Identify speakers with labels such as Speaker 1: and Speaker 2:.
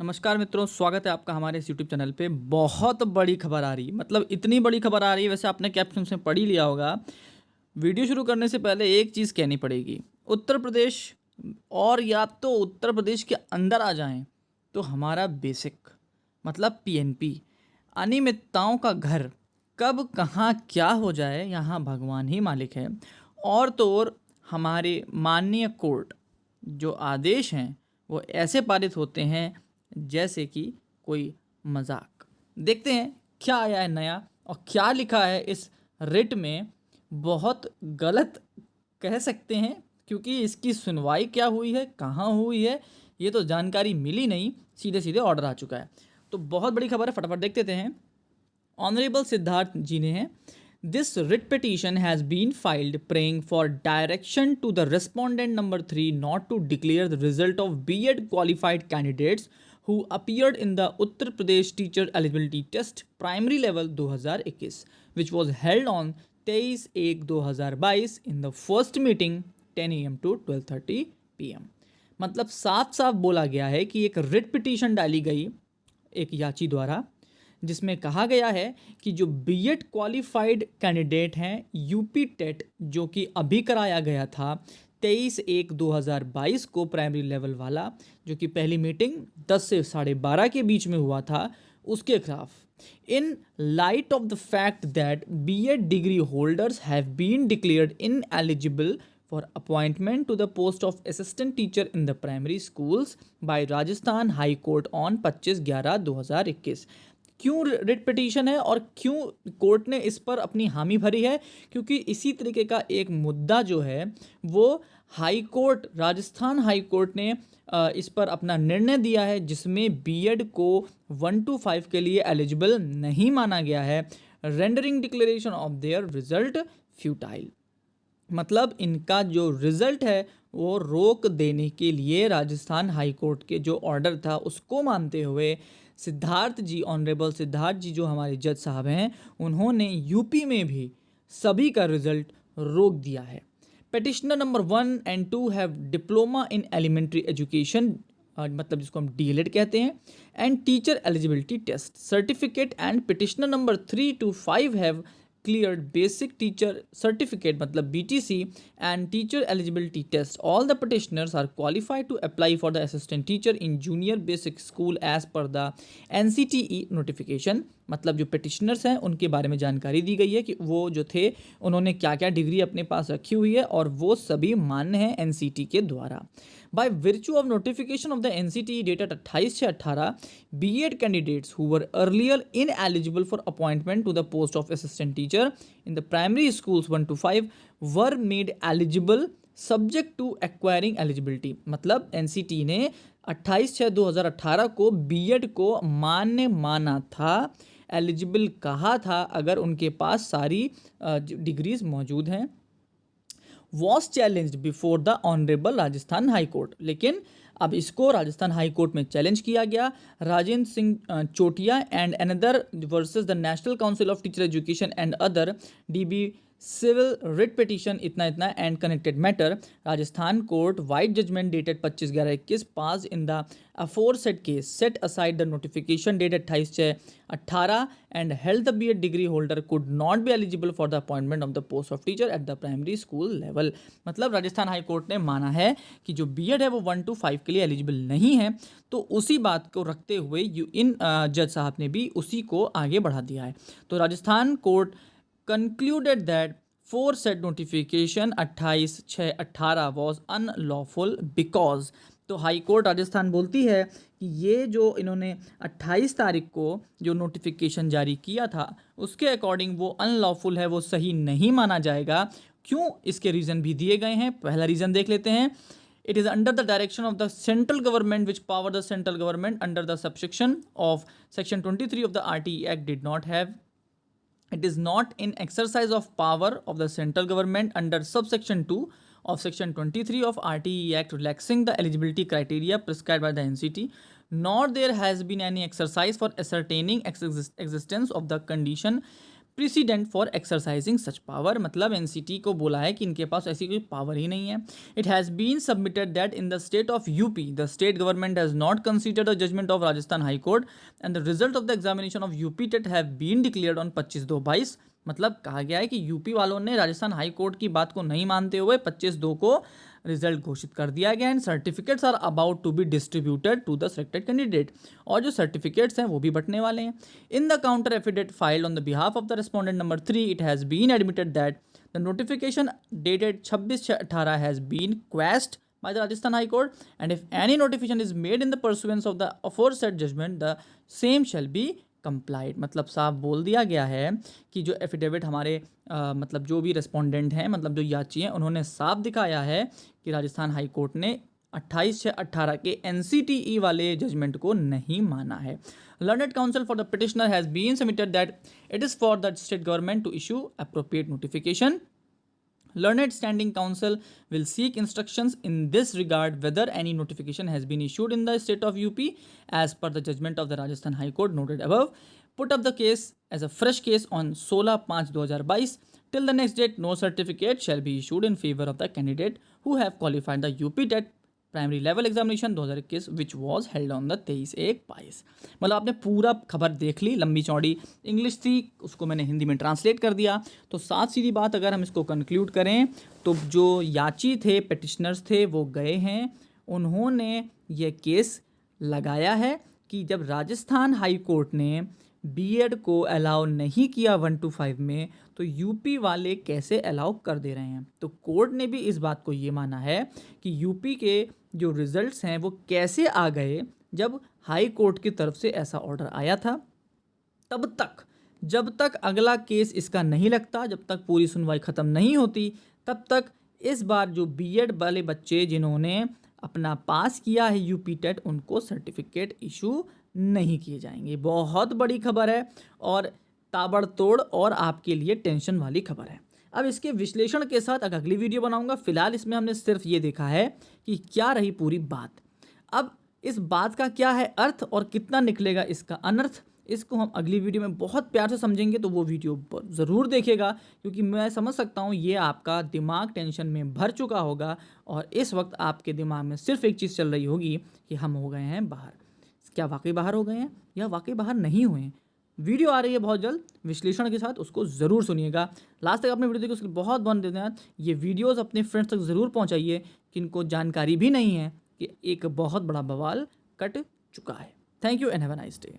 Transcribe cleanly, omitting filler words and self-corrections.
Speaker 1: नमस्कार मित्रों, स्वागत है आपका हमारे इस यूट्यूब चैनल पे। बहुत बड़ी खबर आ रही, मतलब इतनी बड़ी खबर आ रही है, वैसे आपने कैप्शन में पढ़ ही लिया होगा। वीडियो शुरू करने से पहले एक चीज़ कहनी पड़ेगी। उत्तर प्रदेश, और या तो उत्तर प्रदेश के अंदर आ जाएं तो हमारा बेसिक मतलब पीएनपी, अनियमितताओं का घर कब कहाँ क्या हो जाए यहाँ भगवान ही मालिक है। और तो और हमारे माननीय कोर्ट जो आदेश हैं वो ऐसे पारित होते हैं जैसे कि कोई मजाक। देखते हैं क्या आया है नया और क्या लिखा है इस रिट में। बहुत गलत कह सकते हैं, क्योंकि इसकी सुनवाई क्या हुई है, कहाँ हुई है, ये तो जानकारी मिली नहीं, सीधे सीधे ऑर्डर आ चुका है। तो बहुत बड़ी खबर है, फटाफट देख लेते हैं। ऑनरेबल सिद्धार्थ जी ने हैं, this writ petition has been filed praying for direction to the respondent number 3 not to declare the result of BEd qualified candidates who appeared in the Uttar Pradesh Teacher Eligibility Test Primary Level 2021, which was held on 23/1/2022 in the first meeting 10 AM to 12:30 PM। मतलब साफ साफ बोला गया है कि एक writ petition डाली गई एक याची द्वारा, जिसमें कहा गया है कि जो बीएड क्वालिफाइड कैंडिडेट हैं यूपी टेट जो कि अभी कराया गया था 23/1/2022 को प्राइमरी लेवल वाला, जो कि पहली मीटिंग 10 से 12:30 के बीच में हुआ था, उसके खिलाफ in light of the fact that BEd degree holders have been declared ineligible for appointment to the post of assistant teacher in the primary schools by Rajasthan High Court on 25/11/2021। क्यों writ petition है और क्यों court ने इस पर अपनी हामी भरी है? क्योंकि इसी तरीके का एक मुद्दा जो है वो high court, Rajasthan high court ने इस पर अपना निर्णय दिया है, जिसमें बीएड को 1 to 5 के लिए एलिजिबल नहीं माना गया है, rendering declaration of their result futile. मतलब इनका जो रिजल्ट है वो रोक देने के लिए राजस्थान हाई कोर्ट के जो ऑर्डर था उसको मानते हुए सिद्धार्थ जी, ऑनरेबल सिद्धार्थ जी जो हमारे जज साहब हैं, उन्होंने यूपी में भी सभी का रिजल्ट रोक दिया है। Petitioner number 1 and 2 have diploma in elementary education, मतलब जिसको हम डीएलएड कहते हैं, and teacher eligibility test certificate, and petitioner number 3 to 5 have cleared basic teacher certificate मतलब BTC and teacher eligibility test. All the petitioners are qualified to apply for the assistant teacher in junior basic school as per the NCTE notification। मतलब जो petitioners हैं उनके बारे में जानकारी दी गई है कि वो जो थे उन्होंने क्या क्या डिग्री अपने पास रखी हुई है और वो सभी मान्य हैं NCT के द्वारा। By virtue of notification of the NCTE dated 28/6/18, BEd candidates who were earlier ineligible for appointment to the post of assistant teacher in the primary schools 1 to 5 were made eligible subject to acquiring eligibility। मतलब NCTE ने 28/6/2018 को BEd को मान्य माना था, eligible कहा था अगर उनके पास सारी डिग्रीज मौजूद हैं। Was challenged before the honourable Rajasthan high court, लेकिन अब इसको राजस्थान हाई कोर्ट में चैलेंज किया गया। Rajendra Singh Chotiya and another versus the national council of teacher education and other DB civil writ petition इतना इतना and connected matter. Rajasthan court vide judgment dated 25/11/21 pass in the aforesaid case set aside the notification dated 28/6/18 and held the BEd degree holder could not be eligible for the appointment of the post of teacher at the primary school level। मतलब Rajasthan high court ने माना है कि जो BEd है वो 1 to 5 के लिए एलिजिबल नहीं है। तो उसी बात को रखते हुए इन जज साहब ने भी उसी को आगे बढ़ा दिया है। तो Rajasthan court concluded that foresaid notification 28/6/18 was unlawful because। तो हाई कोर्ट राजस्थान बोलती है कि ये जो इन्होंने 28 तारीख को जो नोटिफिकेशन जारी किया था उसके अकॉर्डिंग वो अनलॉफुल है, वो सही नहीं माना जाएगा। क्यों? इसके रीज़न भी दिए गए हैं। पहला रीज़न देख लेते हैं। It is under the direction of the central government which power the central government under the subsection of section 23 of the RTE act did not have. It is not in exercise of power of the central government under subsection 2 of section 23 of RTE Act relaxing the eligibility criteria prescribed by the NCT, nor there has been any exercise for ascertaining existence of the condition president for exercising such power, मतलब NCT को बोला है कि इनके पास ऐसी कोई power ही नहीं है. It has been submitted that in the state of UP the state government has not considered the judgement of Rajasthan high court and the result of the examination of UP TET have been declared on 25/2/22. मतलब कहा गया है कि UP वालों ने Rajasthan high court की बात को नहीं मानते हुए 25/2 को रिजल्ट घोषित कर दिया गया. And certificates are about to be distributed to the selected candidate, और जो सर्टिफिकेट्स हैं वो भी बंटने वाले हैं. In the counter affidavit filed on the behalf of the respondent number 3 it has been admitted that the notification dated 26/6/18 has been quashed by the Rajasthan High Court, and if any notification is made in the pursuance of the aforesaid judgment, the same shall be complied. मतलब साफ बोल दिया गया है कि जो affidavit हमारे मतलब जो भी रेस्पोंडेंट हैं, मतलब जो याची हैं, उन्होंने साफ दिखाया है कि राजस्थान हाई कोर्ट ने 28/6/18 के NCTE वाले जजमेंट को नहीं माना है. Learned counsel for the petitioner has been submitted that it is for the state government to issue appropriate notification. Learned standing counsel will seek instructions in this regard whether any notification has been issued in the state of UP as per the judgment of the Rajasthan High Court noted above. Put up the case as a fresh case on 16/5/2022. Till the next date, no certificate shall be issued in favor of the candidate who have qualified the UP TET primary level examination 2021 which was held on the 23/1/22. मतलब आपने पूरा खबर देख ली, लंबी चौड़ी English थी, उसको मैंने हिंदी में ट्रांसलेट कर दिया. तो साथ सीधी बात अगर हम इसको कंक्लूड करें तो जो याची थे, पिटिशनर्स थे, वो गए हैं, उन्होंने ये केस लगाया है कि जब राजस्थान हाई कोर्ट ने बीएड को अलाउ नहीं किया 1 to 5 में, तो यूपी वाले कैसे अलाउ कर दे रहे हैं. तो कोर्ट ने भी इस बात को ये माना है कि यूपी के जो रिजल्ट्स हैं वो कैसे आ गए जब हाई कोर्ट की तरफ से ऐसा ऑर्डर आया था. तब तक, जब तक अगला केस इसका नहीं लगता, जब तक पूरी सुनवाई ख़त्म नहीं होती, तब तक इस बार जो बीएड वाले बच्चे जिन्होंने अपना पास किया है यूपी टेट, उनको सर्टिफिकेट इशू नहीं किए जाएंगे. बहुत बड़ी खबर है और ताबड़तोड़ और आपके लिए टेंशन वाली खबर है. अब इसके विश्लेषण के साथ अगली वीडियो बनाऊंगा. फिलहाल इसमें हमने सिर्फ ये देखा है कि क्या रही पूरी बात. अब इस बात का क्या है अर्थ और कितना निकलेगा इसका अनर्थ, इसको हम अगली वीडियो में बहुत प्यार से समझेंगे. तो वो वीडियो ज़रूर देखेगा, क्योंकि मैं समझ सकता हूँ ये आपका दिमाग टेंशन में भर चुका होगा और इस वक्त आपके दिमाग में सिर्फ एक चीज़ चल रही होगी कि हम हो गए हैं बाहर. क्या वाकई बाहर हो गए हैं या वाकई बाहर नहीं हुए हैं? वीडियो आ रही है बहुत जल्द विश्लेषण के साथ, उसको ज़रूर सुनिएगा. लास्ट तक आपने वीडियो देखी, उसके बहुत बहुत धन्यवाद. ये वीडियोस अपने फ्रेंड्स तक ज़रूर पहुंचाइए जिनको जानकारी भी नहीं है कि एक बहुत बड़ा बवाल कट चुका है. Thank you and have a nice day.